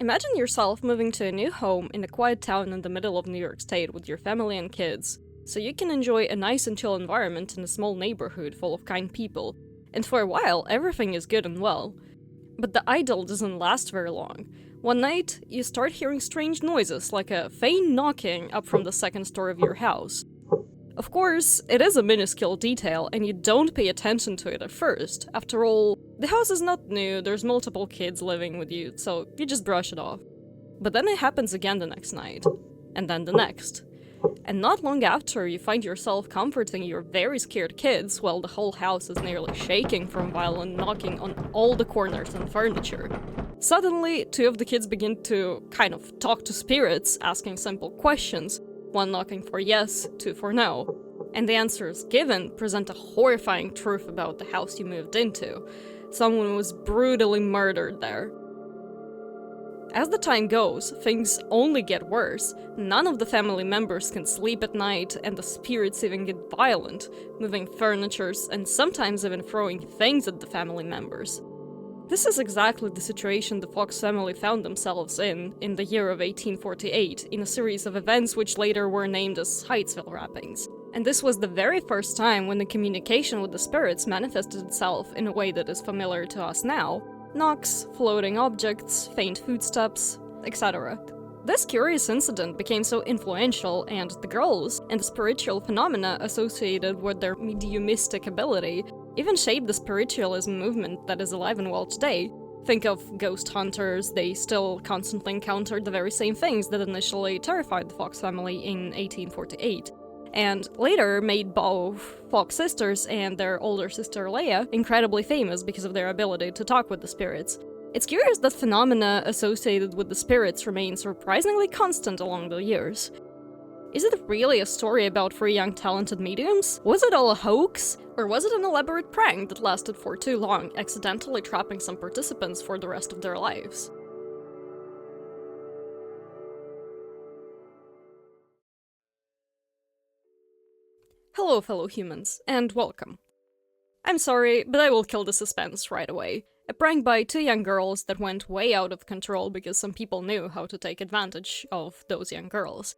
Imagine yourself moving to a new home in a quiet town in the middle of New York State with your family and kids, so you can enjoy a nice and chill environment in a small neighborhood full of kind people, and for a while everything is good and well. But the idyll doesn't last very long. One night, you start hearing strange noises like a faint knocking up from the second story of your house. Of course, it is a minuscule detail, and you don't pay attention to it at first. After all, the house is not new, there's multiple kids living with you, so you just brush it off. But then it happens again the next night, and then the next. And not long after, you find yourself comforting your very scared kids while the whole house is nearly shaking from violent knocking on all the corners and furniture. Suddenly, two of the kids begin to kind of talk to spirits, asking simple questions, one knocking for yes, two for no. And the answers given present a horrifying truth about the house you moved into. Someone was brutally murdered there. As the time goes, things only get worse. None of the family members can sleep at night, and the spirits even get violent, moving furnitures and sometimes even throwing things at the family members. This is exactly the situation the Fox family found themselves in the year of 1848, in a series of events which later were named as Hydesville rappings. And this was the very first time when the communication with the spirits manifested itself in a way that is familiar to us now. Knocks, floating objects, faint footsteps, etc. This curious incident became so influential, and the girls, and the spiritual phenomena associated with their mediumistic ability, even shaped the spiritualism movement that is alive and well today. Think of ghost hunters, they still constantly encountered the very same things that initially terrified the Fox family in 1848. And later made both Fox sisters and their older sister Leah incredibly famous because of their ability to talk with the spirits. It's curious that phenomena associated with the spirits remain surprisingly constant along the years. Is it really a story about three young talented mediums? Was it all a hoax? Or was it an elaborate prank that lasted for too long, accidentally trapping some participants for the rest of their lives? Hello, fellow humans, and welcome. I'm sorry, but I will kill the suspense right away. A prank by two young girls that went way out of control because some people knew how to take advantage of those young girls.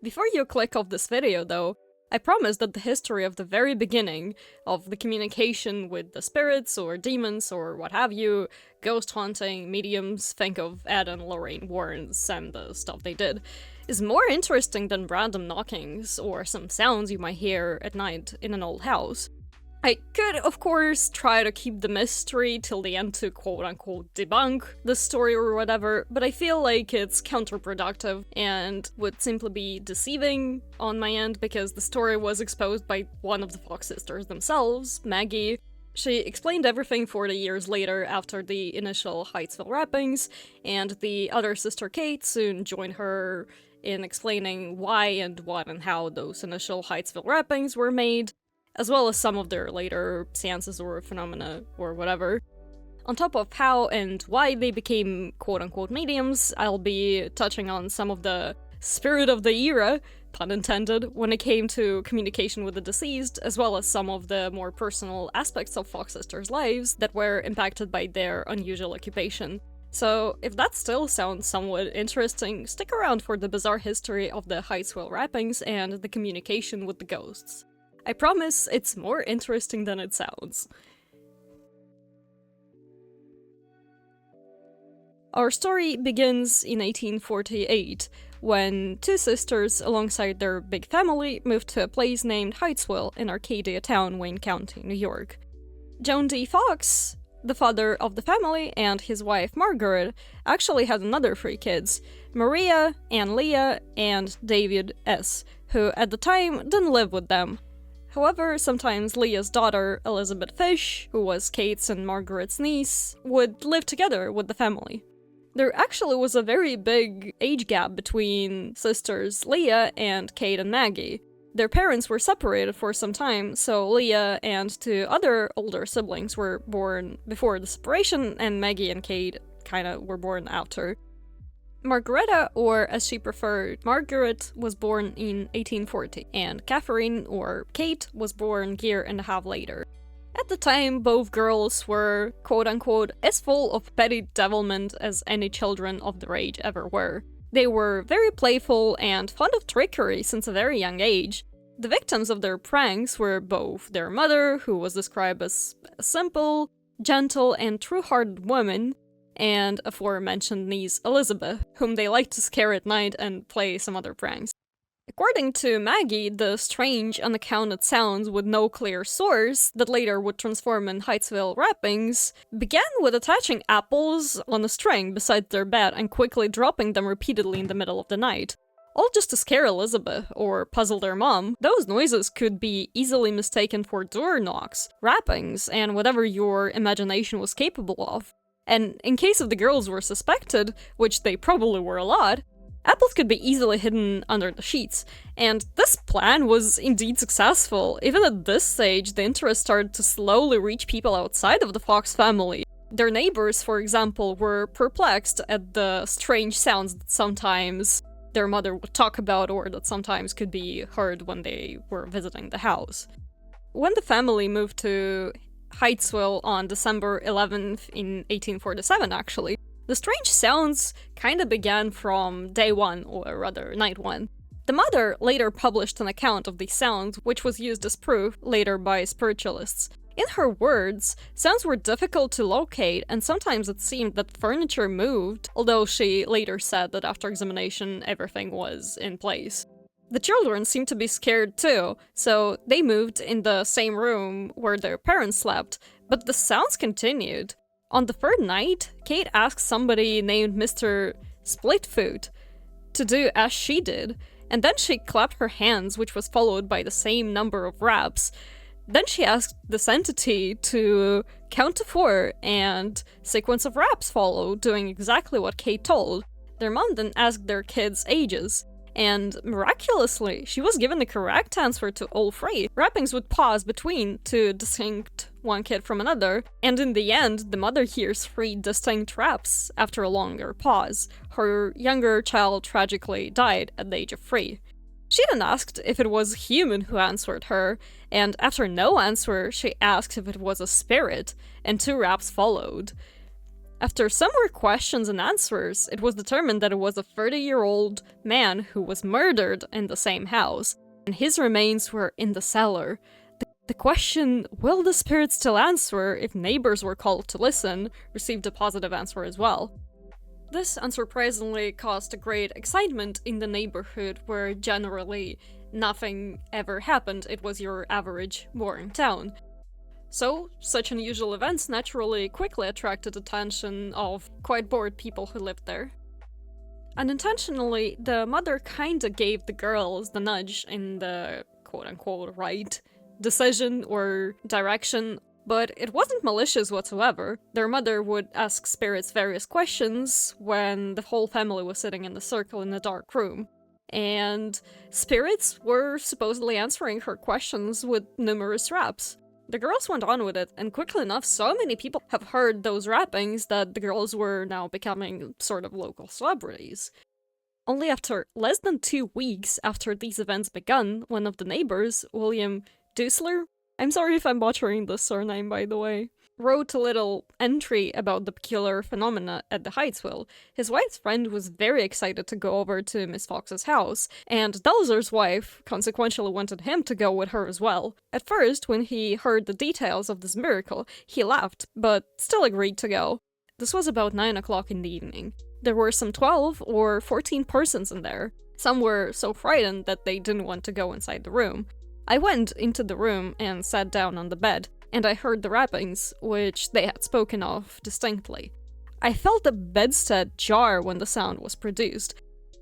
Before you click off this video, though, I promise that the history of the very beginning of the communication with the spirits or demons or what have you, ghost haunting, mediums, think of Ed and Lorraine Warrens and the stuff they did, is more interesting than random knockings or some sounds you might hear at night in an old house. I could, of course, try to keep the mystery till the end to quote-unquote debunk the story or whatever, but I feel like it's counterproductive and would simply be deceiving on my end because the story was exposed by one of the Fox sisters themselves, Maggie. She explained everything 40 years later after the initial Hydesville rappings, and the other sister Kate soon joined her in explaining why and what and how those initial Hydesville rappings were made, as well as some of their later seances or phenomena or whatever. On top of how and why they became quote-unquote mediums, I'll be touching on some of the spirit of the era, pun intended, when it came to communication with the deceased, as well as some of the more personal aspects of Fox sisters' lives that were impacted by their unusual occupation. So, if that still sounds somewhat interesting, stick around for the bizarre history of the Hydesville rappings and the communication with the ghosts. I promise it's more interesting than it sounds. Our story begins in 1848, when two sisters, alongside their big family, moved to a place named Hydesville in Arcadia Town, Wayne County, New York. John D. Fox, the father of the family, and his wife Margaret, actually had another three kids, Maria, and Leah, and David S., who at the time didn't live with them. However, sometimes Leah's daughter, Elizabeth Fish, who was Kate's and Margaret's niece, would live together with the family. There actually was a very big age gap between sisters Leah and Kate and Maggie. Their parents were separated for some time, so Leah and two other older siblings were born before the separation, and Maggie and Kate kinda were born after. Margareta, or as she preferred, Margaret, was born in 1840, and Catherine, or Kate, was born a year and a half later. At the time, both girls were, quote-unquote, as full of petty devilment as any children of their age ever were. They were very playful and fond of trickery since a very young age. The victims of their pranks were both their mother, who was described as a simple, gentle, and true-hearted woman, and aforementioned niece Elizabeth, whom they liked to scare at night and play some other pranks. According to Maggie, the strange, unaccounted sounds with no clear source that later would transform in Hydesville rappings began with attaching apples on a string beside their bed and quickly dropping them repeatedly in the middle of the night. All just to scare Elizabeth or puzzle their mom. Those noises could be easily mistaken for door knocks, rappings, and whatever your imagination was capable of. And in case if the girls were suspected, which they probably were a lot, apples could be easily hidden under the sheets, and this plan was indeed successful. Even at this stage, the interest started to slowly reach people outside of the Fox family. Their neighbors, for example, were perplexed at the strange sounds that sometimes their mother would talk about or that sometimes could be heard when they were visiting the house. When the family moved to Hydesville on December 11th in 1847, actually, the strange sounds kinda began from day one, or rather, night one. The mother later published an account of these sounds, which was used as proof later by spiritualists. In her words, sounds were difficult to locate, and sometimes it seemed that furniture moved, although she later said that after examination, everything was in place. The children seemed to be scared too, so they moved in the same room where their parents slept, but the sounds continued. On the third night, Kate asked somebody named Mr. Splitfoot to do as she did, and then she clapped her hands, which was followed by the same number of raps. Then she asked this entity to count to 4, and sequence of raps followed, doing exactly what Kate told. Their mom then asked their kids' ages, and miraculously, she was given the correct answer to all 3. Rappings would pause between to distinct one kid from another, and in the end, the mother hears 3 distinct raps after a longer pause. Her younger child tragically died at the age of 3. She then asked if it was a human who answered her, and after no answer, she asked if it was a spirit, and 2 raps followed. After some more questions and answers, it was determined that it was a 30-year-old man who was murdered in the same house, and his remains were in the cellar. The question, will the spirit still answer if neighbors were called to listen, received a positive answer as well. This unsurprisingly caused a great excitement in the neighborhood where generally nothing ever happened. It was your average, boring town. So, such unusual events naturally quickly attracted attention of quite bored people who lived there. Unintentionally, the mother kinda gave the girls the nudge in the quote-unquote right decision or direction, but it wasn't malicious whatsoever. Their mother would ask spirits various questions when the whole family was sitting in the circle in a dark room, and spirits were supposedly answering her questions with numerous raps. The girls went on with it, and quickly enough, so many people have heard those rappings that the girls were now becoming sort of local celebrities. Only after less than 2 weeks after these events begun, one of the neighbors, William Dusler, I'm sorry if I'm butchering the surname by the way, wrote a little entry about the peculiar phenomena at the Hydesville. His wife's friend was very excited to go over to Miss Fox's house, and Dulzer's wife consequentially wanted him to go with her as well. At first, when he heard the details of this miracle, he laughed, but still agreed to go. This was about 9 o'clock in the evening. There were some 12 or 14 persons in there. Some were so frightened that they didn't want to go inside the room. I went into the room and sat down on the bed, and I heard the rappings, which they had spoken of distinctly. I felt the bedstead jar when the sound was produced,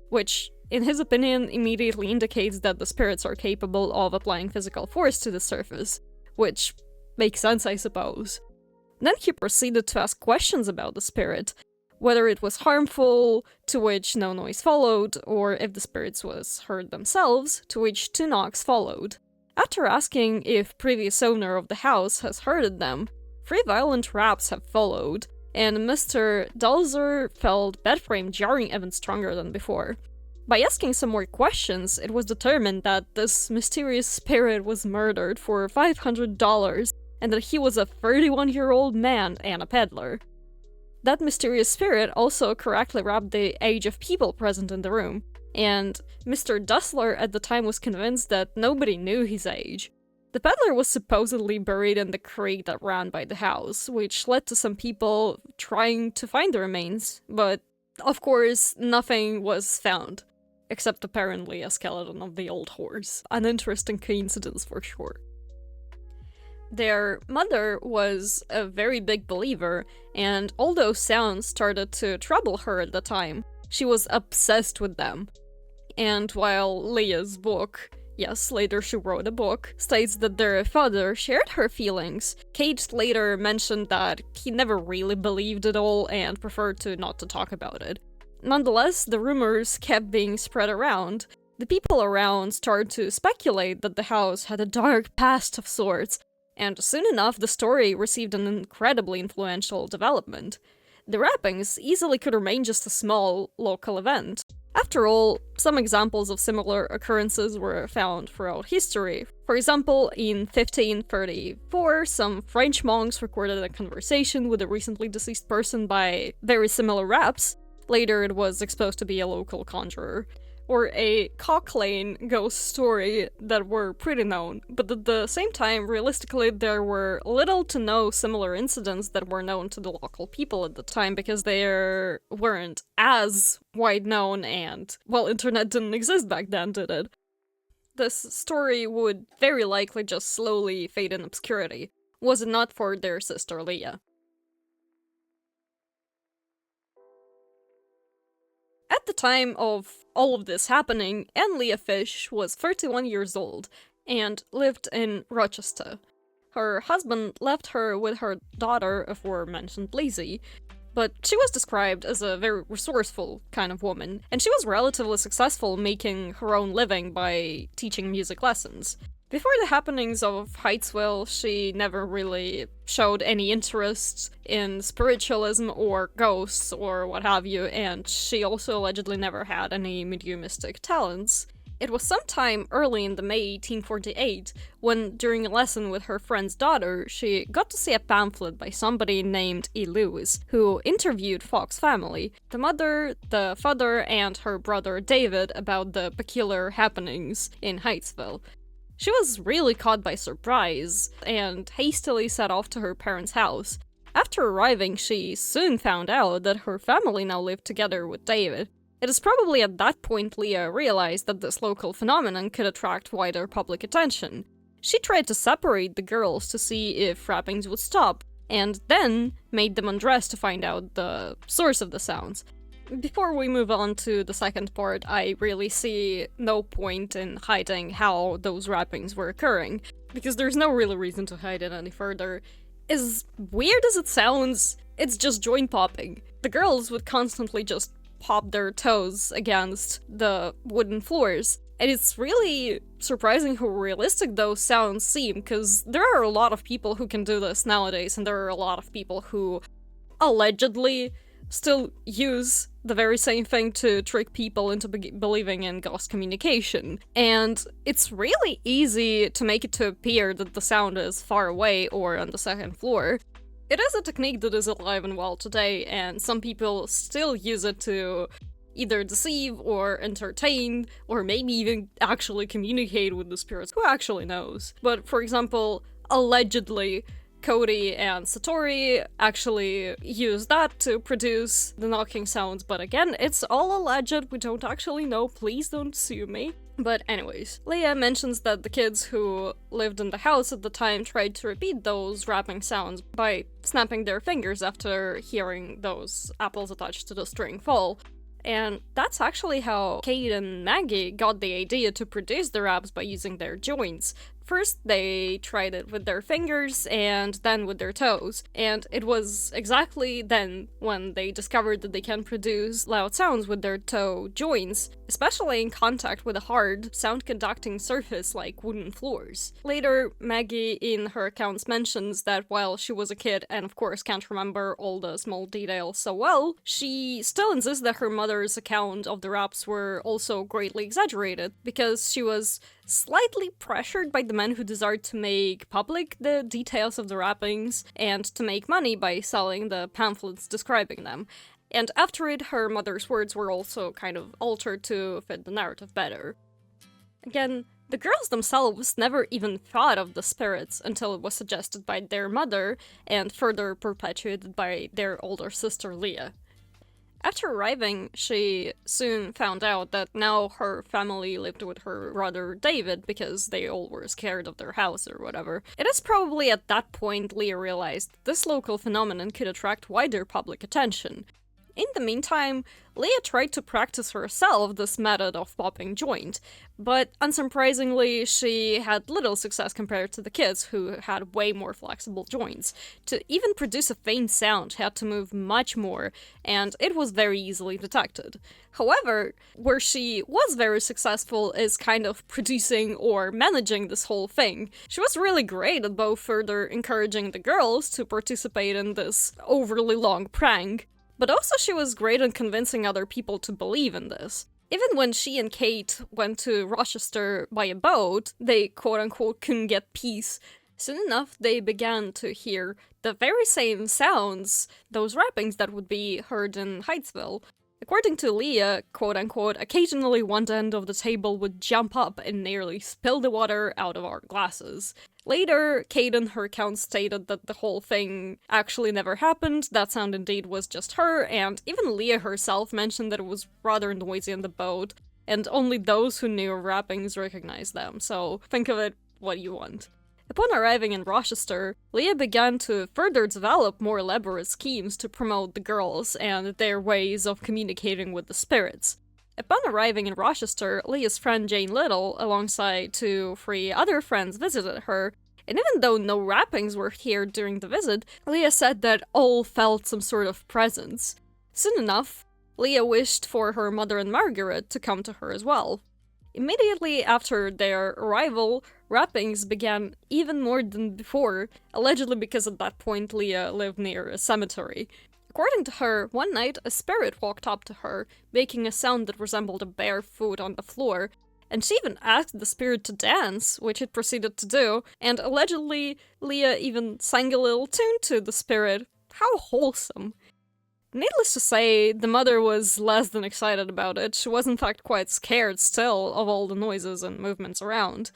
which, in his opinion, immediately indicates that the spirits are capable of applying physical force to the surface, which makes sense, I suppose. Then he proceeded to ask questions about the spirit, whether it was harmful, to which no noise followed, or if the spirits was heard themselves, to which 2 knocks followed. After asking if previous owner of the house has heard them, 3 violent raps have followed, and Mr. Dulzer felt bed frame jarring even stronger than before. By asking some more questions, it was determined that this mysterious spirit was murdered for $500, and that he was a 31-year-old man and a peddler. That mysterious spirit also correctly rapped the age of people present in the room, and Mr. Dustler at the time was convinced that nobody knew his age. The peddler was supposedly buried in the creek that ran by the house, which led to some people trying to find the remains, but of course nothing was found, except apparently a skeleton of the old horse. An interesting coincidence for sure. Their mother was a very big believer, and all those sounds started to trouble her at the time. She was obsessed with them. And while Leah's book, yes, later she wrote a book, states that their father shared her feelings, Kate later mentioned that he never really believed it all and preferred not to talk about it. Nonetheless, the rumors kept being spread around. The people around started to speculate that the house had a dark past of sorts, and soon enough the story received an incredibly influential development. The rappings easily could remain just a small, local event. After all, some examples of similar occurrences were found throughout history. For example, in 1534, some French monks recorded a conversation with a recently deceased person by very similar raps. Later it was exposed to be a local conjurer. Or a Cock Lane ghost story that were pretty known, but at the same time, realistically, there were little to no similar incidents that were known to the local people at the time because they weren't as wide known and, well, internet didn't exist back then, did it? This story would very likely just slowly fade in obscurity, was it not for their sister Leah. At the time of all of this happening, Anne Leah Fish was 31 years old and lived in Rochester. Her husband left her with her daughter aforementioned Lizzie, but she was described as a very resourceful kind of woman, and she was relatively successful making her own living by teaching music lessons. Before the happenings of Hydesville, she never really showed any interest in spiritualism or ghosts or what have you, and she also allegedly never had any mediumistic talents. It was sometime early in the May 1848 when, during a lesson with her friend's daughter, she got to see a pamphlet by somebody named E. Lewis, who interviewed Fox's family, the mother, the father, and her brother David, about the peculiar happenings in Hydesville. She was really caught by surprise, and hastily set off to her parents' house. After arriving, she soon found out that her family now lived together with David. It is probably at that point Leah realized that this local phenomenon could attract wider public attention. She tried to separate the girls to see if rappings would stop, and then made them undress to find out the source of the sounds. Before we move on to the second part, I really see no point in hiding how those rappings were occurring, because there's no real reason to hide it any further. As weird as it sounds, it's just joint popping. The girls would constantly just pop their toes against the wooden floors, and it's really surprising how realistic those sounds seem, because there are a lot of people who can do this nowadays, and there are a lot of people who allegedly still use the very same thing to trick people into believing in ghost communication. And it's really easy to make it to appear that the sound is far away or on the second floor. It is a technique that is alive and well today, and some people still use it to either deceive or entertain, or maybe even actually communicate with the spirits. Who actually knows? But for example, allegedly, Cody and Satori actually use that to produce the knocking sounds, but again, it's all alleged, we don't actually know, please don't sue me. But anyways, Leah mentions that the kids who lived in the house at the time tried to repeat those rapping sounds by snapping their fingers after hearing those apples attached to the string fall. And that's actually how Kate and Maggie got the idea to produce the raps by using their joints. First, they tried it with their fingers and then with their toes, and it was exactly then when they discovered that they can produce loud sounds with their toe joints, especially in contact with a hard, sound-conducting surface like wooden floors. Later, Maggie in her accounts mentions that while she was a kid and of course can't remember all the small details so well, she still insists that her mother's account of the raps were also greatly exaggerated, because she was slightly pressured by the men who desired to make public the details of the rappings and to make money by selling the pamphlets describing them. And after it, her mother's words were also kind of altered to fit the narrative better. Again, the girls themselves never even thought of the spirits until it was suggested by their mother and further perpetuated by their older sister Leah. After arriving, she soon found out that now her family lived with her brother David because they all were scared of their house or whatever. It is probably at that point Leah realized this local phenomenon could attract wider public attention. In the meantime, Leah tried to practice herself this method of popping joint, but unsurprisingly, she had little success compared to the kids, who had way more flexible joints. To even produce a faint sound, she had to move much more, and it was very easily detected. However, where she was very successful is kind of producing or managing this whole thing. She was really great at both further encouraging the girls to participate in this overly long prank, but also she was great at convincing other people to believe in this. Even when she and Kate went to Rochester by a boat, they quote-unquote couldn't get peace. Soon enough, they began to hear the very same sounds, those rappings that would be heard in Hydesville. According to Leah, quote-unquote, occasionally one end of the table would jump up and nearly spill the water out of our glasses. Later, Kate in her account stated that the whole thing actually never happened, that sound indeed was just her, and even Leah herself mentioned that it was rather noisy in the boat, and only those who knew rappings recognized them, so think of it what you want. Upon arriving in Rochester, Leah began to further develop more elaborate schemes to promote the girls and their ways of communicating with the spirits. Upon arriving in Rochester, Leah's friend Jane Little, alongside 2-3 other friends, visited her, and even though no rappings were heard during the visit, Leah said that all felt some sort of presence. Soon enough, Leah wished for her mother and Margaret to come to her as well. Immediately after their arrival, rappings began even more than before, allegedly because at that point Leah lived near a cemetery. According to her, one night a spirit walked up to her, making a sound that resembled a bare foot on the floor, and she even asked the spirit to dance, which it proceeded to do, and allegedly Leah even sang a little tune to the spirit. How wholesome. Needless to say, the mother was less than excited about it. She was in fact quite scared still of all the noises and movements around.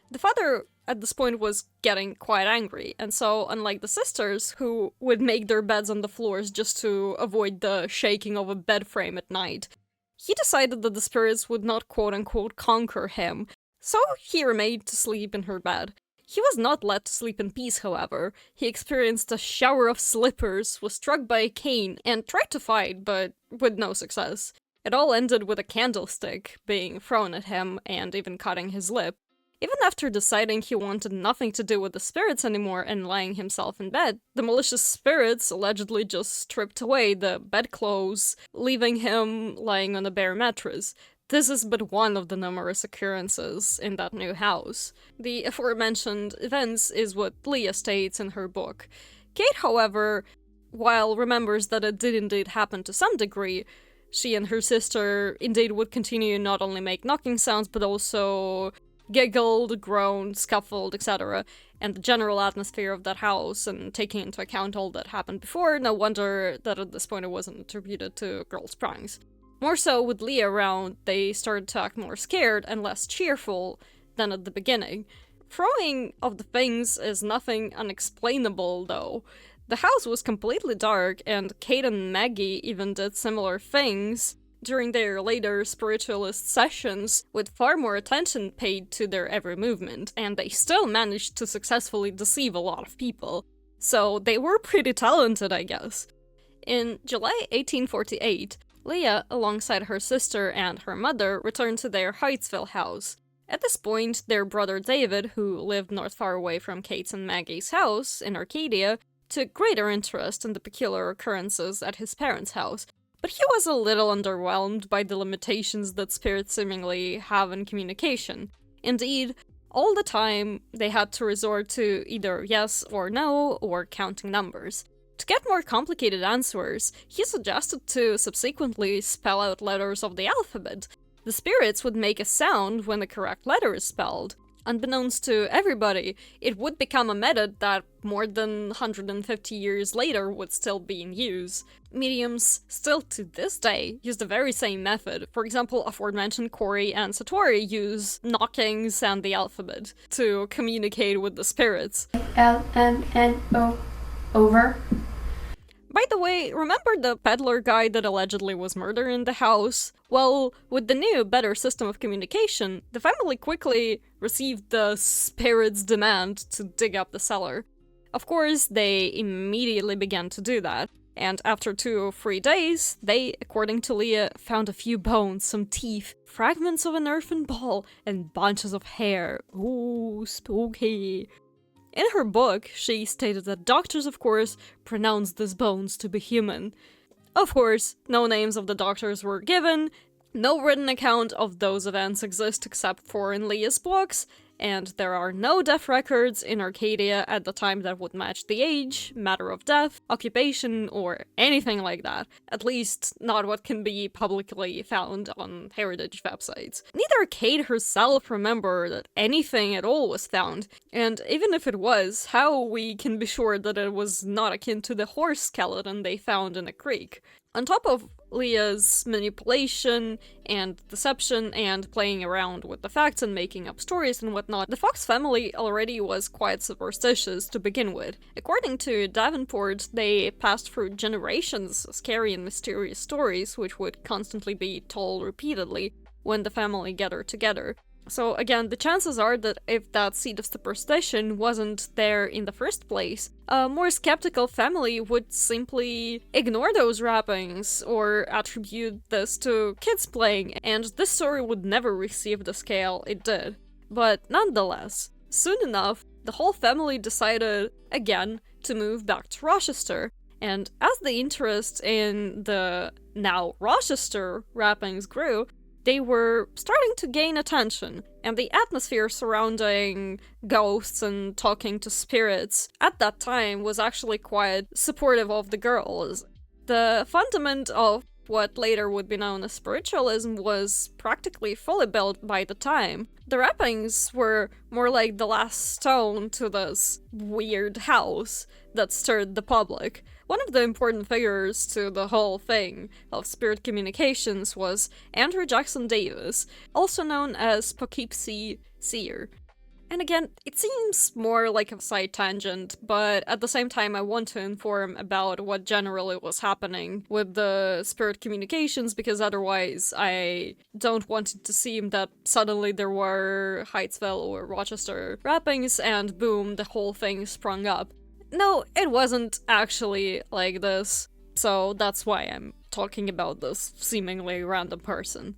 The father at this point was getting quite angry, and so, unlike the sisters, who would make their beds on the floors just to avoid the shaking of a bed frame at night, he decided that the spirits would not quote-unquote conquer him, so he remained to sleep in her bed. He was not let to sleep in peace, however. He experienced a shower of slippers, was struck by a cane, and tried to fight, but with no success. It all ended with a candlestick being thrown at him and even cutting his lip. Even after deciding he wanted nothing to do with the spirits anymore and lying himself in bed, the malicious spirits allegedly just stripped away the bedclothes, leaving him lying on a bare mattress. This is but one of the numerous occurrences in that new house. The aforementioned events is what Leah states in her book. Kate, however, while remembers that it did indeed happen to some degree, she and her sister indeed would continue not only make knocking sounds, but also giggled, groaned, scuffled, etc. And the general atmosphere of that house, and taking into account all that happened before, no wonder that at this point it wasn't attributed to girls' pranks. More so, with Leah around, they started to act more scared and less cheerful than at the beginning. Throwing of the things is nothing unexplainable, though. The house was completely dark, and Kate and Maggie even did similar things during their later spiritualist sessions, with far more attention paid to their every movement, and they still managed to successfully deceive a lot of people. So they were pretty talented, I guess. In July 1848, Leah, alongside her sister and her mother, returned to their Hydesville house. At this point, their brother David, who lived not far away from Kate's and Maggie's house in Arcadia, took greater interest in the peculiar occurrences at his parents' house, but he was a little underwhelmed by the limitations that spirits seemingly have in communication. Indeed, all the time, they had to resort to either yes or no, or counting numbers. To get more complicated answers, he suggested to subsequently spell out letters of the alphabet. The spirits would make a sound when the correct letter is spelled. Unbeknownst to everybody, it would become a method that more than 150 years later would still be in use. Mediums still to this day use the very same method. For example, aforementioned Corey and Satori use knockings and the alphabet to communicate with the spirits. L-M-N-O. Over. By the way, remember the peddler guy that allegedly was murdered in the house? Well, with the new, better system of communication, the family quickly received the spirit's demand to dig up the cellar. Of course, they immediately began to do that, and after 2 or 3 days, they, according to Leah, found a few bones, some teeth, fragments of an earthen ball, and bunches of hair. Ooh, spooky. In her book, she stated that doctors, of course, pronounced these bones to be human. Of course, no names of the doctors were given, no written account of those events exist except for in Leah's books, and there are no death records in Arcadia at the time that would match the age, matter of death, occupation, or anything like that. At least, not what can be publicly found on heritage websites. Neither Kate herself remembered that anything at all was found, and even if it was, how we can be sure that it was not akin to the horse skeleton they found in the creek? On top of Leah's manipulation and deception and playing around with the facts and making up stories and whatnot, the Fox family already was quite superstitious to begin with. According to Davenport, they passed through generations of scary and mysterious stories which would constantly be told repeatedly when the family gathered together. So again, the chances are that if that seed of superstition wasn't there in the first place, a more skeptical family would simply ignore those wrappings or attribute this to kids playing, and this story would never receive the scale it did. But nonetheless, soon enough, the whole family decided, again, to move back to Rochester, and as the interest in the now Rochester wrappings grew, they were starting to gain attention, and the atmosphere surrounding ghosts and talking to spirits at that time was actually quite supportive of the girls. The fundament of what later would be known as spiritualism was practically fully built by the time. The wrappings were more like the last stone to this weird house that stirred the public. One of the important figures to the whole thing of spirit communications was Andrew Jackson Davis, also known as Poughkeepsie Seer. And again, it seems more like a side tangent, but at the same time I want to inform about what generally was happening with the spirit communications, because otherwise I don't want it to seem that suddenly there were Hydesville or Rochester wrappings and boom, the whole thing sprung up. No, it wasn't actually like this, so that's why I'm talking about this seemingly random person.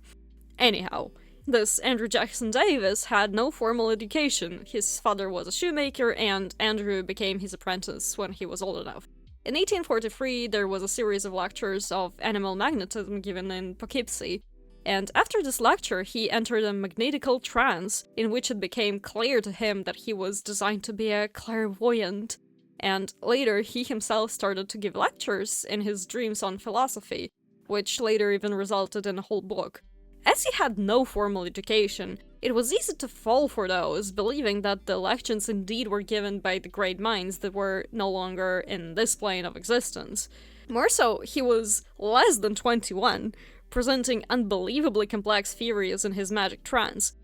Anyhow, this Andrew Jackson Davis had no formal education. His father was a shoemaker, and Andrew became his apprentice when he was old enough. In 1843, there was a series of lectures of animal magnetism given in Poughkeepsie, and after this lecture, he entered a magnetical trance, in which it became clear to him that he was designed to be a clairvoyant. And later, he himself started to give lectures in his dreams on philosophy, which later even resulted in a whole book. As he had no formal education, it was easy to fall for those, believing that the lections indeed were given by the great minds that were no longer in this plane of existence. More so, he was less than 21, presenting unbelievably complex theories in his magic trance.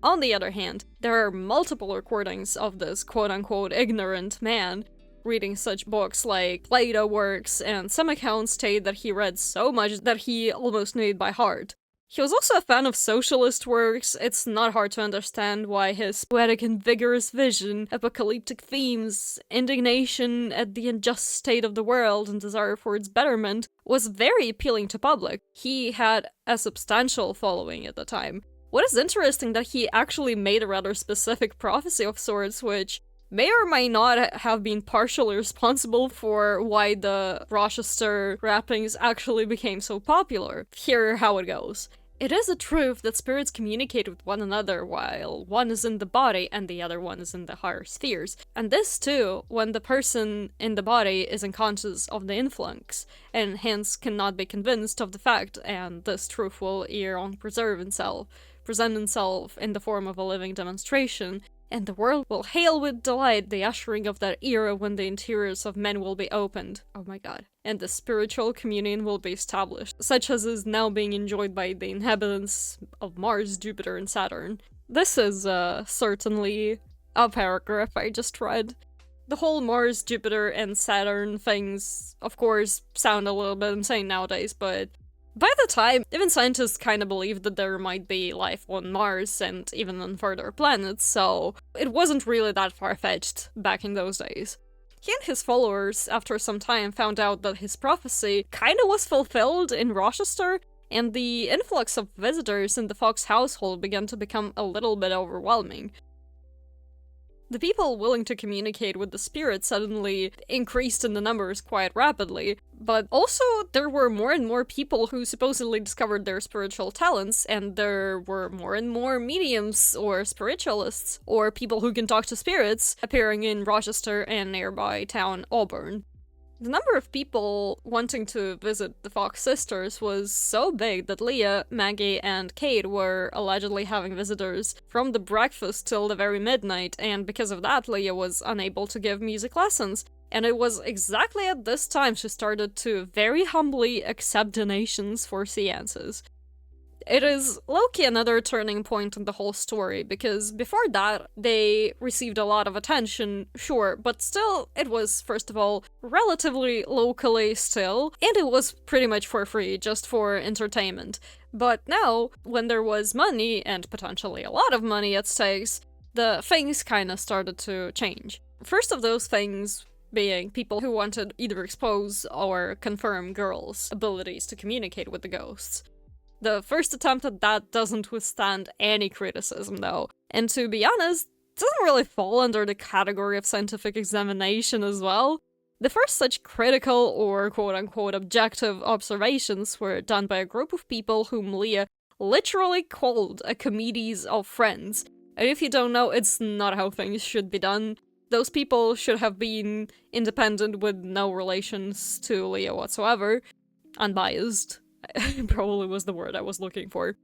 On the other hand, there are multiple recordings of this quote-unquote ignorant man reading such books like Plato works, and some accounts state that he read so much that he almost knew it by heart. He was also a fan of socialist works. It's not hard to understand why his poetic and vigorous vision, apocalyptic themes, indignation at the unjust state of the world and desire for its betterment was very appealing to public. He had a substantial following at the time. What is interesting that he actually made a rather specific prophecy of sorts, which may or may not have been partially responsible for why the Rochester wrappings actually became so popular. Here how it goes. It is a truth that spirits communicate with one another while one is in the body and the other one is in the higher spheres. And this too, when the person in the body is unconscious of the influx, and hence cannot be convinced of the fact, and this truth will ere on present itself in the form of a living demonstration, and the world will hail with delight the ushering of that era when the interiors of men will be opened. Oh my god. And the spiritual communion will be established, such as is now being enjoyed by the inhabitants of Mars, Jupiter, and Saturn. This is certainly a paragraph I just read. The whole Mars, Jupiter, and Saturn things, of course, sound a little bit insane nowadays, but by the time, even scientists kind of believed that there might be life on Mars and even on further planets, so it wasn't really that far-fetched back in those days. He and his followers, after some time, found out that his prophecy kinda was fulfilled in Rochester, and the influx of visitors in the Fox household began to become a little bit overwhelming. The people willing to communicate with the spirit suddenly increased in the numbers quite rapidly, but also there were more and more people who supposedly discovered their spiritual talents, and there were more and more mediums or spiritualists, or people who can talk to spirits, appearing in Rochester and nearby town Auburn. The number of people wanting to visit the Fox sisters was so big that Leah, Maggie, and Kate were allegedly having visitors from the breakfast till the very midnight, and because of that Leah was unable to give music lessons. And it was exactly at this time she started to very humbly accept donations for seances. It is low-key another turning point in the whole story, because before that, they received a lot of attention, sure, but still, it was, first of all, relatively locally still, and it was pretty much for free, just for entertainment. But now, when there was money, and potentially a lot of money at stakes, the things kinda started to change. First of those things being people who wanted either expose or confirm girls' abilities to communicate with the ghosts. The first attempt at that doesn't withstand any criticism, though, and to be honest, doesn't really fall under the category of scientific examination as well. The first such critical or quote-unquote objective observations were done by a group of people whom Leah literally called a committees of friends. And if you don't know, it's not how things should be done. Those people should have been independent with no relations to Leah whatsoever. Unbiased. Probably was the word I was looking for.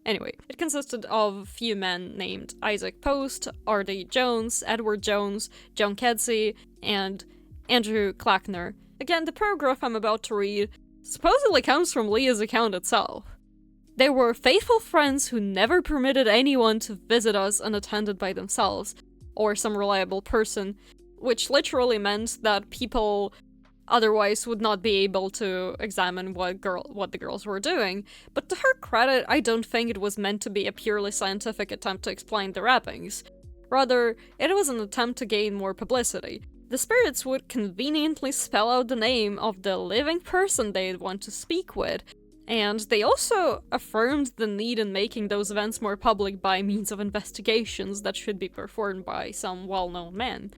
Anyway, it consisted of a few men named Isaac Post, R.D. Jones, Edward Jones, John Kedzie, and Andrew Clackner. Again, the paragraph I'm about to read supposedly comes from Leah's account itself. They were faithful friends who never permitted anyone to visit us unattended by themselves, or some reliable person, which literally meant that people otherwise would not be able to examine what the girls were doing. But to her credit, I don't think it was meant to be a purely scientific attempt to explain the rappings. Rather, it was an attempt to gain more publicity. The spirits would conveniently spell out the name of the living person they'd want to speak with, and they also affirmed the need in making those events more public by means of investigations that should be performed by some well-known men.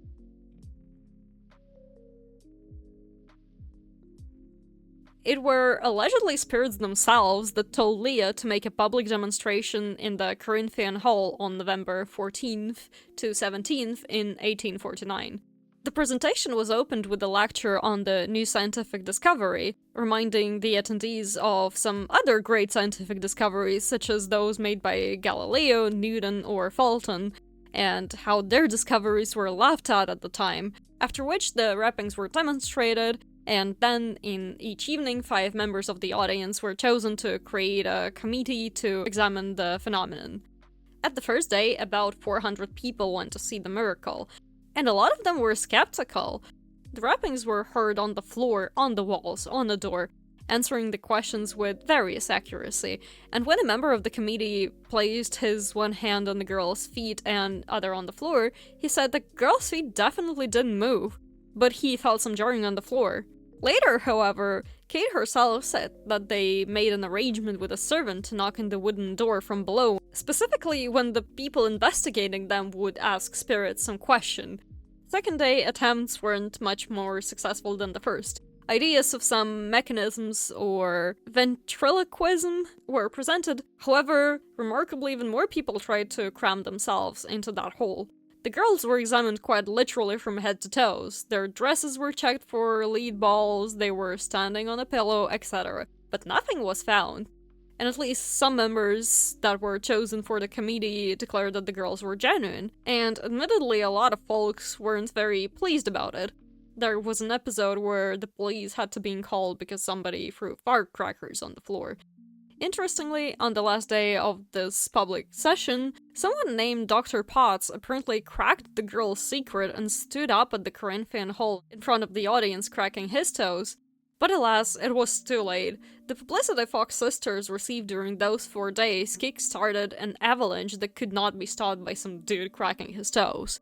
It were allegedly spirits themselves that told Leah to make a public demonstration in the Corinthian Hall on November 14th to 17th in 1849. The presentation was opened with a lecture on the new scientific discovery, reminding the attendees of some other great scientific discoveries such as those made by Galileo, Newton, or Fulton, and how their discoveries were laughed at the time, after which the rappings were demonstrated, and then in each evening 5 members of the audience were chosen to create a committee to examine the phenomenon. At the first day, about 400 people went to see the miracle, and a lot of them were skeptical. The rappings were heard on the floor, on the walls, on the door, answering the questions with various accuracy, and when a member of the committee placed his one hand on the girl's feet and other on the floor, he said the girl's feet definitely didn't move, but he felt some jarring on the floor. Later, however, Kate herself said that they made an arrangement with a servant to knock on the wooden door from below, specifically when the people investigating them would ask spirits some question. Second day attempts weren't much more successful than the first. Ideas of some mechanisms or ventriloquism were presented. However, remarkably, even more people tried to cram themselves into that hole. The girls were examined quite literally from head to toes. Their dresses were checked for lead balls, they were standing on a pillow, etc. But nothing was found. And at least some members that were chosen for the committee declared that the girls were genuine. And admittedly, a lot of folks weren't very pleased about it. There was an episode where the police had to be called because somebody threw firecrackers on the floor. Interestingly, on the last day of this public session, someone named Dr. Potts apparently cracked the girl's secret and stood up at the Corinthian Hall in front of the audience cracking his toes. But alas, it was too late. The publicity Fox sisters received during those 4 days kick-started an avalanche that could not be stopped by some dude cracking his toes.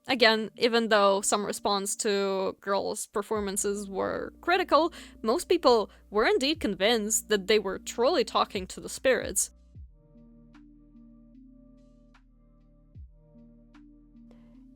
Again, even though some response to girls' performances were critical, most people were indeed convinced that they were truly talking to the spirits.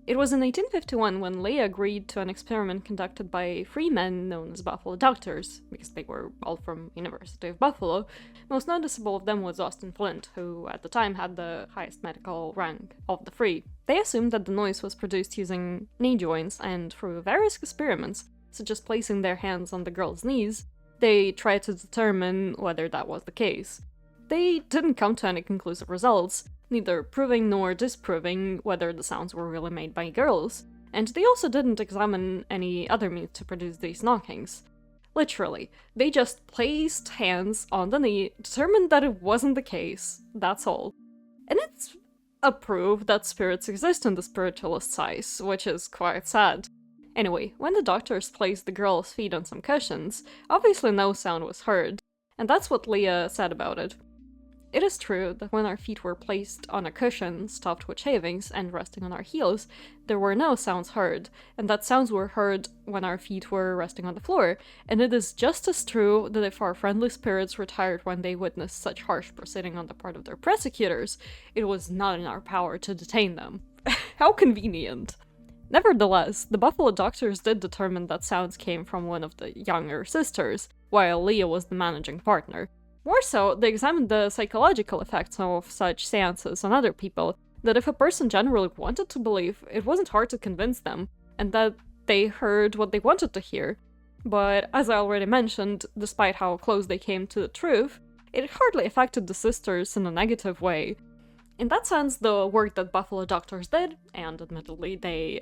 It was in 1851 when Leah agreed to an experiment conducted by 3 men known as Buffalo Doctors, because they were all from University of Buffalo. Most noticeable of them was Austin Flint, who at the time had the highest medical rank of the 3. They assumed that the noise was produced using knee joints, and through various experiments, such as placing their hands on the girl's knees, they tried to determine whether that was the case. They didn't come to any conclusive results, neither proving nor disproving whether the sounds were really made by girls, and they also didn't examine any other means to produce these knockings. Literally, they just placed hands on the knee, determined that it wasn't the case, that's all. And it's a proof that spirits exist in the spiritualist eyes, which is quite sad. Anyway, when the doctors placed the girl's feet on some cushions, obviously no sound was heard, and that's what Leah said about it. It is true that when our feet were placed on a cushion, stuffed with shavings, and resting on our heels, there were no sounds heard, and that sounds were heard when our feet were resting on the floor, and it is just as true that if our friendly spirits retired when they witnessed such harsh proceeding on the part of their persecutors, it was not in our power to detain them. How convenient! Nevertheless, the Buffalo Doctors did determine that sounds came from one of the younger sisters, while Leah was the managing partner. More so, they examined the psychological effects of such seances on other people, that if a person generally wanted to believe, it wasn't hard to convince them, and that they heard what they wanted to hear. But, as I already mentioned, despite how close they came to the truth, it hardly affected the sisters in a negative way. In that sense, the work that Buffalo Doctors did, and admittedly they,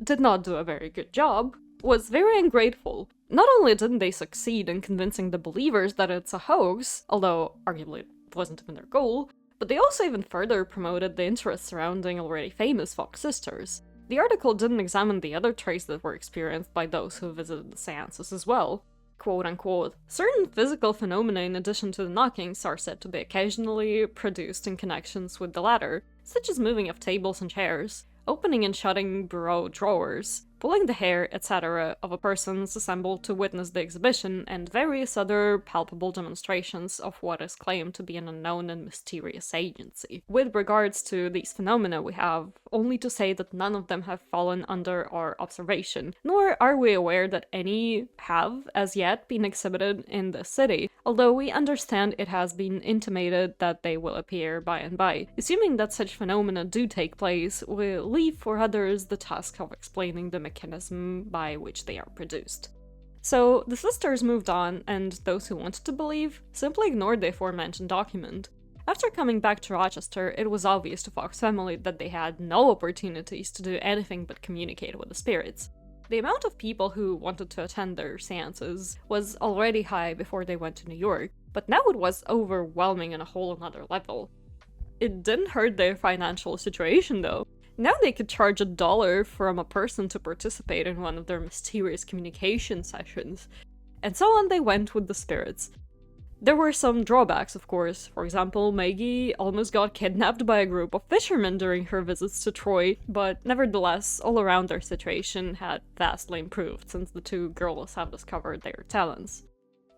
did not do a very good job, was very ungrateful. Not only didn't they succeed in convincing the believers that it's a hoax, although arguably it wasn't even their goal, but they also even further promoted the interest surrounding already famous Fox sisters. The article didn't examine the other traits that were experienced by those who visited the seances as well. Quote-unquote, certain physical phenomena in addition to the knockings are said to be occasionally produced in connections with the latter, such as moving of tables and chairs, opening and shutting bureau drawers, pulling the hair, etc. of a persons assembled to witness the exhibition, and various other palpable demonstrations of what is claimed to be an unknown and mysterious agency. With regards to these phenomena, we have only to say that none of them have fallen under our observation, nor are we aware that any have, as yet, been exhibited in this city, although we understand it has been intimated that they will appear by and by. Assuming that such phenomena do take place, we leave for others the task of explaining the mechanism by which they are produced. So, the sisters moved on, and those who wanted to believe simply ignored the aforementioned document. After coming back to Rochester, it was obvious to Fox family that they had no opportunities to do anything but communicate with the spirits. The amount of people who wanted to attend their seances was already high before they went to New York, but now it was overwhelming on a whole another level. It didn't hurt their financial situation though. Now they could charge $1 from a person to participate in one of their mysterious communication sessions. And so on they went with the spirits. There were some drawbacks, of course. For example, Maggie almost got kidnapped by a group of fishermen during her visits to Troy, but nevertheless, all around their situation had vastly improved since the two girls have discovered their talents.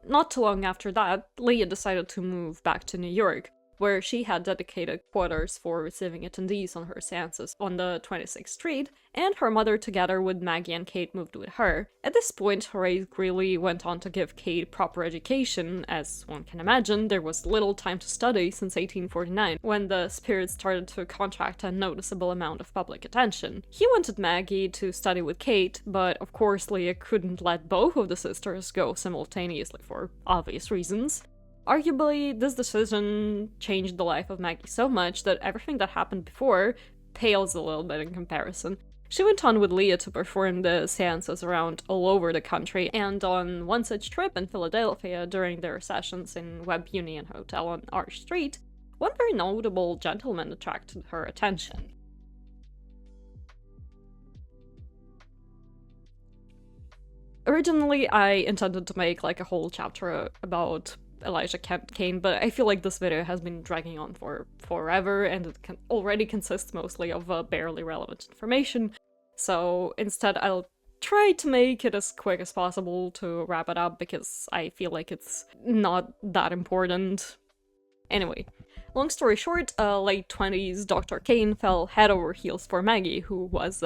Not too long after that, Leah decided to move back to New York. where she had dedicated quarters for receiving attendees on her seances on the 26th Street, and her mother, together with Maggie and Kate, moved with her. At this point, Horace Greeley went on to give Kate proper education. As one can imagine, there was little time to study since 1849, when the spirits started to contract a noticeable amount of public attention. He wanted Maggie to study with Kate, but of course Leah couldn't let both of the sisters go simultaneously for obvious reasons. Arguably, this decision changed the life of Maggie so much that everything that happened before pales a little bit in comparison. She went on with Leah to perform the seances around all over the country, and on one such trip in Philadelphia during their sessions in Webb Union Hotel on Arch Street, one very notable gentleman attracted her attention. Originally, I intended to make like a whole chapter about Elijah Kane, but I feel like this video has been dragging on for forever, and it already consists mostly of barely relevant information, so instead I'll try to make it as quick as possible to wrap it up, because I feel like it's not that important. Anyway, long story short, late 20s Dr. Kane fell head over heels for Maggie, who was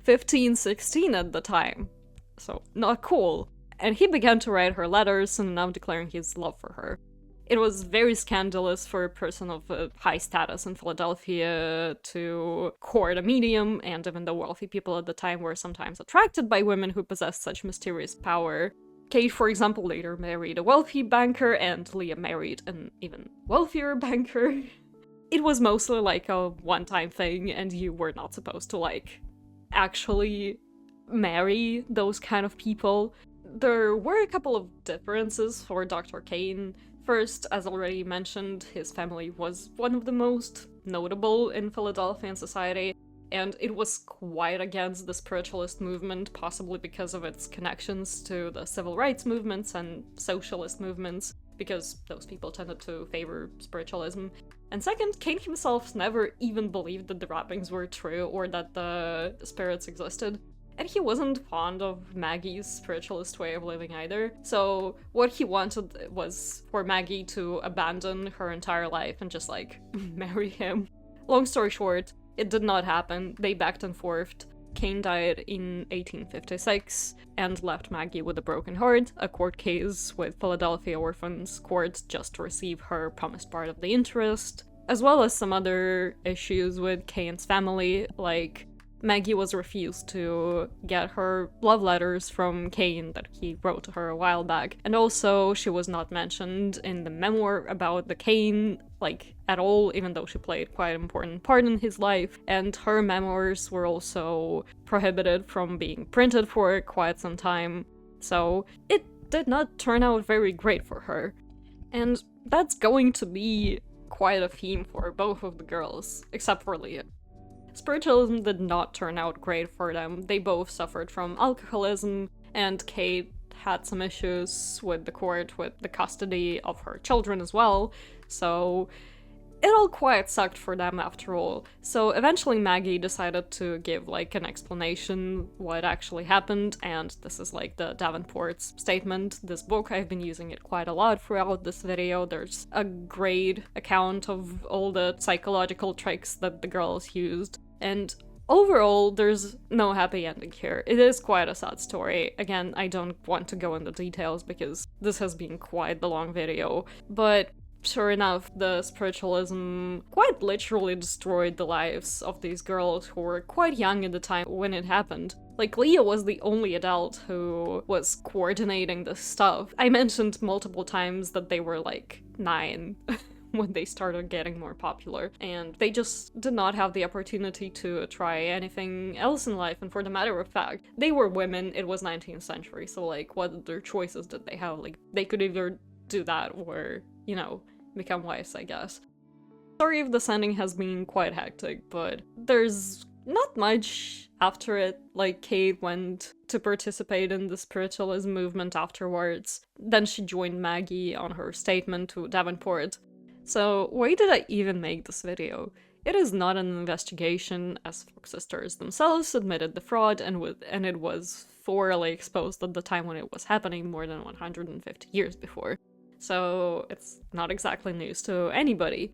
15, 16 at the time, so not cool. And he began to write her letters and now declaring his love for her. It was very scandalous for a person of high status in Philadelphia to court a medium, and even though wealthy people at the time were sometimes attracted by women who possessed such mysterious power, Kate, for example, later married a wealthy banker, and Leah married an even wealthier banker. It was mostly like a one-time thing, and you were not supposed to, like, actually marry those kind of people. There were a couple of differences for Dr. Kane. First, as already mentioned, his family was one of the most notable in Philadelphian society, and it was quite against the spiritualist movement, possibly because of its connections to the civil rights movements and socialist movements, because those people tended to favor spiritualism. And second, Kane himself never even believed that the rappings were true or that the spirits existed. And he wasn't fond of Maggie's spiritualist way of living either, so what he wanted was for Maggie to abandon her entire life and just, like, marry him. Long story short, it did not happen. They backed and forthed. Kane died in 1856 and left Maggie with a broken heart, a court case with Philadelphia Orphans Court just to receive her promised part of the interest, as well as some other issues with Kane's family, like Maggie was refused to get her love letters from Kane that he wrote to her a while back, and also she was not mentioned in the memoir about the Kane, like, at all, even though she played quite an important part in his life, and her memoirs were also prohibited from being printed for quite some time, so it did not turn out very great for her. And that's going to be quite a theme for both of the girls, except for Leah. Spiritualism did not turn out great for them. They both suffered from alcoholism, and Kate had some issues with the court, with the custody of her children as well, so it all quite sucked for them after all. So eventually Maggie decided to give, like, an explanation what actually happened, and this is, like, the Davenport's statement. This book, I've been using it quite a lot throughout this video. There's a great account of all the psychological tricks that the girls used, and overall, there's no happy ending here. It is quite a sad story. Again, I don't want to go into details because this has been quite the long video, but sure enough, the spiritualism quite literally destroyed the lives of these girls who were quite young at the time when it happened. Like, Leah was the only adult who was coordinating this stuff. I mentioned multiple times that they were, like, 9 when they started getting more popular, and they just did not have the opportunity to try anything else in life, and for the matter of fact, they were women, it was 19th century, so, like, what other choices did they have? Like, they could either do that or, you know, become wives, I guess. Sorry if this ending has been quite hectic, but there's not much after it. Like, Kate went to participate in the spiritualism movement afterwards, then she joined Maggie on her statement to Davenport. So why did I even make this video? It is not an investigation, as Fox sisters themselves admitted the fraud, and it was thoroughly exposed at the time when it was happening more than 150 years before. so it's not exactly news to anybody.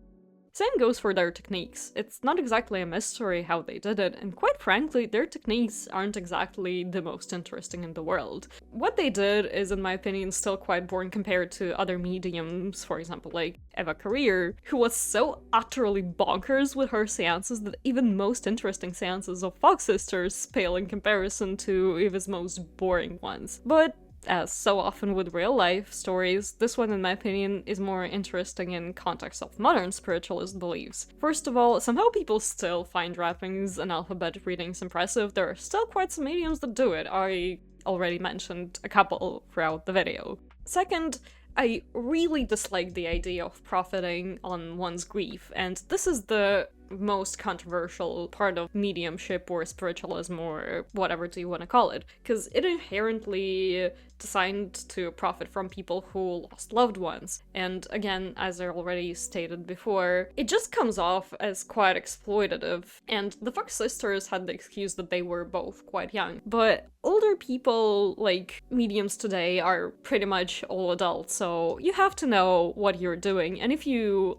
Same goes for their techniques. It's not exactly a mystery how they did it, and quite frankly, their techniques aren't exactly the most interesting in the world. What they did is, in my opinion, still quite boring compared to other mediums, for example, like Eva Career, who was so utterly bonkers with her seances that even most interesting seances of Fox Sisters pale in comparison to Eva's most boring ones. But as so often with real-life stories, this one, in my opinion, is more interesting in context of modern spiritualist beliefs. First of all, somehow people still find rappings and alphabet readings impressive. There are still quite some mediums that do it. I already mentioned a couple throughout the video. Second, I really dislike the idea of profiting on one's grief, and this is the most controversial part of mediumship or spiritualism or whatever do you want to call it, because it inherently designed to profit from people who lost loved ones. And again, as I already stated before, it just comes off as quite exploitative. And the Fox sisters had the excuse that they were both quite young, but older people, like mediums today, are pretty much all adults, so you have to know what you're doing, and if you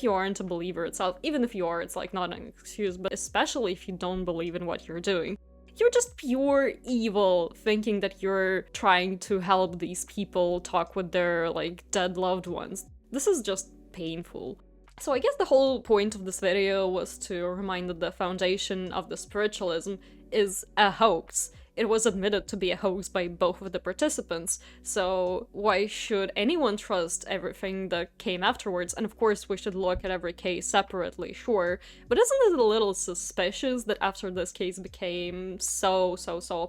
aren't a believer itself, even if you are, it's like not an excuse, but especially if you don't believe in what you're doing, you're just pure evil thinking that you're trying to help these people talk with their, like, dead loved ones. This is just painful. So I guess the whole point of this video was to remind that the foundation of the spiritualism is a hoax. It was admitted to be a hoax by both of the participants, so why should anyone trust everything that came afterwards? And of course we should look at every case separately, sure, but isn't it a little suspicious that after this case became so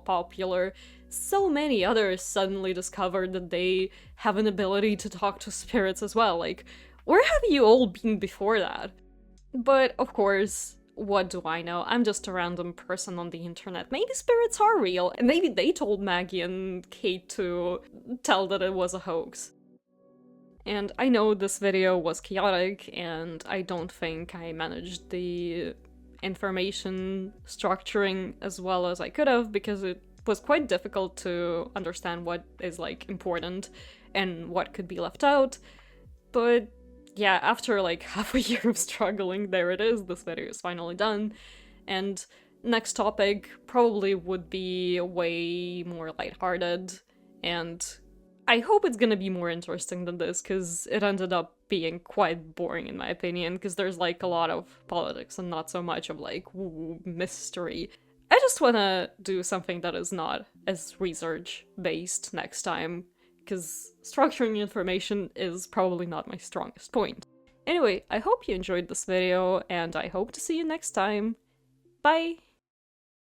popular, so many others suddenly discovered that they have an ability to talk to spirits as well? Like, where have you all been before that? But of course, what do I know? I'm just a random person on the internet. Maybe spirits are real, and maybe they told Maggie and Kate to tell that it was a hoax. And I know this video was chaotic, and I don't think I managed the information structuring as well as I could have, because it was quite difficult to understand what is, like, important and what could be left out. But yeah, after like half a year of struggling, there it is, this video is finally done. And next topic probably would be way more lighthearted, and I hope it's gonna be more interesting than this, because it ended up being quite boring in my opinion, because there's like a lot of politics and not so much of like mystery. I just wanna do something that is not as research-based next time, because structuring information is probably not my strongest point. Anyway, I hope you enjoyed this video, and I hope to see you next time. Bye!